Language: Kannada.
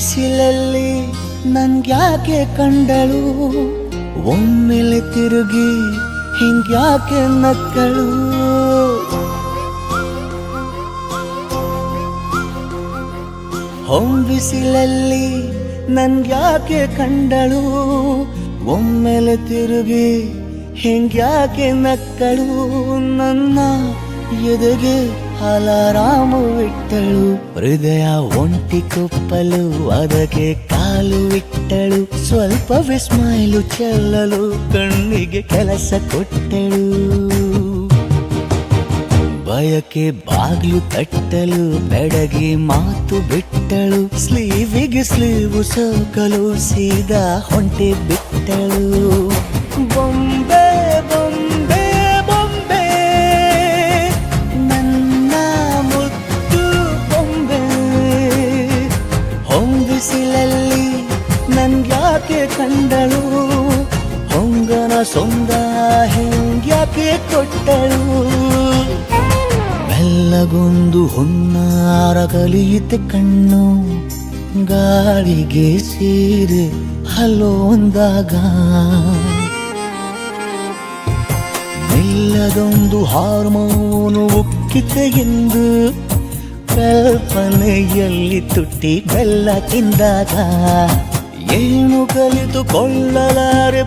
ಬಿಸಿಲಲ್ಲಿ ನನ್ಗ್ಯಾಕೆ ಕಂಡಳು, ಒಮ್ಮೆಲೆ ತಿರುಗಿ ಹಿಂಗ್ಯಾಕೆ ನಕ್ಕಳು. ಬಿಸಿಲಲ್ಲಿ ನನ್ಗ್ಯಾಕೆ ಕಂಡಳು, ಒಮ್ಮೆಲೆ ತಿರುಗಿ ಹಿಂಗ್ಯಾಕೆ ನಕ್ಕಳು. ನನ್ನ ಎದೆಗೆ ಅಲಾರಾಮು ಇಟ್ಟಳು, ಹೃದಯ ಒಂಟಿ ಕೊಪ್ಪಲು ಅದಕ್ಕೆ ಕಾಲು ಇಟ್ಟಳು. ಸ್ವಲ್ಪ ಸ್ಮೈಲು ಚೆಲ್ಲಲು ಕಣ್ಣಿಗೆ ಕೆಲಸ ಕೊಟ್ಟಳು. ಬಯಕೆ ಬಾಗ್ಲು ತಟ್ಟಲು ಬೆಡಗಿ ಮಾತು ಬಿಟ್ಟಳು. ಸ್ಲೀವಿಗೆ ಸ್ಲೀವು ಸೋಕಲು ಸೀದಾ ಹೊಂಟೆ ಬಿಟ್ಟಳು. ಬೊಂಬೆ ಬೊಂಬೆ ಬೊಂಬೆ ನನ್ನ ಮುದ್ದು ಬೊಂಬೆ. ಹೊಂಬಿಸಿಲಲ್ಲಿ ನನ್ಗ್ಯಾಕೆ ಕಂಡಳು, ಹೊಂಗನ ಸೊಂದ ಹೆಂಗ್ಯಾಕೆ ಕೊಟ್ಟಳು. ಮೆಲ್ಲಗೊಂದು ಹುನ್ನಾರ ಕಲಿಯಿತೆ ಕಣ್ಣು, ಗಾಳಿಗೆ ಸೀರೆ ಹಲೋಂದಾಗ. ಮೆಲ್ಲದೊಂದು ಹಾರ್ಮೋನು ಉಕ್ಕಿತೆ ಎಂದು ಕಲ್ಪನೆಯಲ್ಲಿ ತುಟ್ಟಿ ಬೆಲ್ಲ ತಿಂದಾಗ. ಏನು ಕಲಿತುಕೊಳ್ಳಲಾರೆ